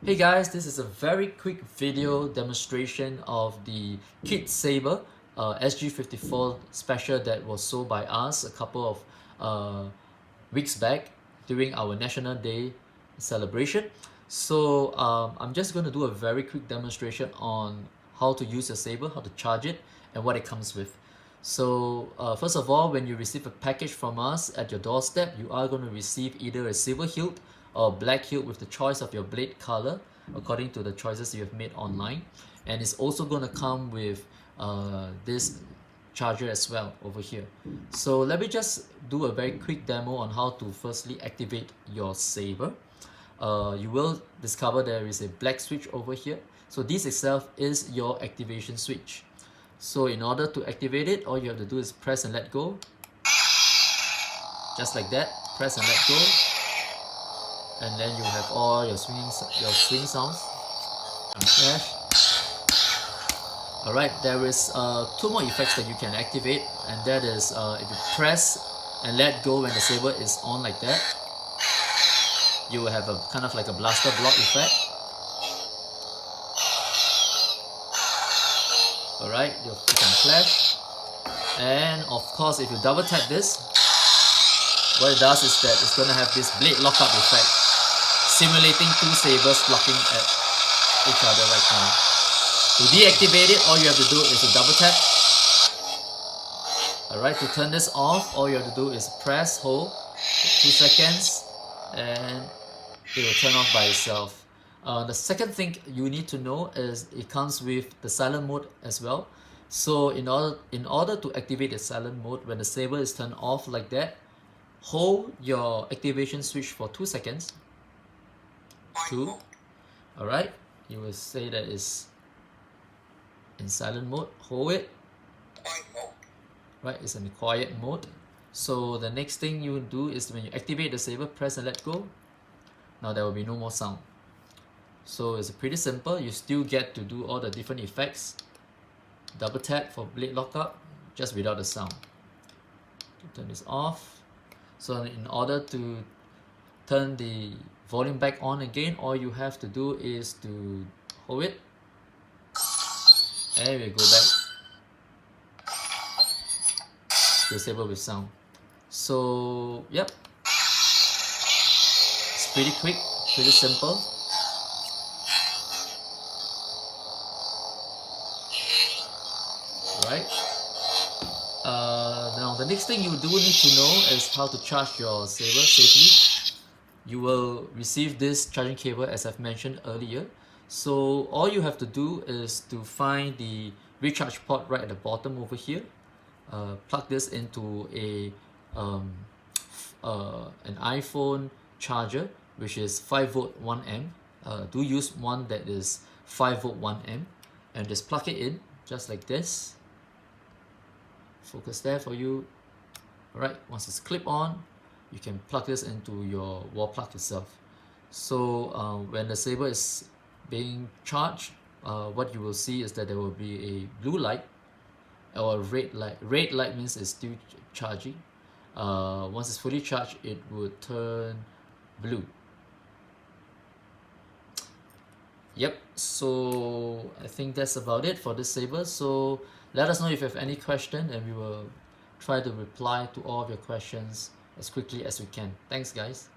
Hey guys, this is a very quick video demonstration of the Kitsaber SG54 special that was sold by us a couple of weeks back during our National Day celebration. So I'm just going to do a very quick demonstration on how to use your saber, how to charge it, and what it comes with. So first of all, when you receive a package from us at your doorstep, you are going to receive either a silver hilt or black hilt with the choice of your blade color according to the choices you have made online. And it's also going to come with this charger as well over here. So let me just do a very quick demo on how to firstly activate your saber. You will discover there is a black switch over here. So this itself is your activation switch. So in order to activate it, all you have to do is press and let go. Just like that, press and let go. And then you have all your swing sounds. Flash. Alright, there is two more effects that you can activate, and that is if you press and let go when the saber is on like that, you will have a kind of like a blaster block effect. Alright, you can flash. And of course, if you double tap this, what it does is that it's going to have this blade lockup effect, simulating two sabers locking at each other right now. To deactivate it, all you have to do is to double tap. Alright, to turn this off, all you have to do is press, hold, 2 seconds, and it will turn off by itself. The second thing you need to know is it comes with the silent mode as well. So in order to activate the silent mode, when the saber is turned off like that, hold your activation switch for 2 seconds. 2. Alright, you will say that is in silent mode. Hold it. Right, it's in quiet mode. So the next thing you do is when you activate the saber, press and let go. Now there will be no more sound. So it's pretty simple. You still get to do all the different effects. Double tap for blade lockup, just without the sound. Turn this off. So in order to turn the volume back on again, all you have to do is to hold it, and we go back to the saber with sound. So yep, it's pretty quick, pretty simple. Right. Now the next thing you do need to know is how to charge your saber safely. You will receive this charging cable as I've mentioned earlier. So all you have to do is to find the recharge port right at the bottom over here. Plug this into an iPhone charger, which is 5V 1A. Do use one that is 5V 1A, and just plug it in just like this. Focus there for you. Alright, once it's clip on, you can plug this into your wall plug itself. So when the saber is being charged, what you will see is that there will be a blue light or a red light. Red light means it's still charging. Once it's fully charged, it would turn blue. Yep, so I think that's about it for this saber. So let us know if you have any question, and we will try to reply to all of your questions as quickly as we can. Thanks guys.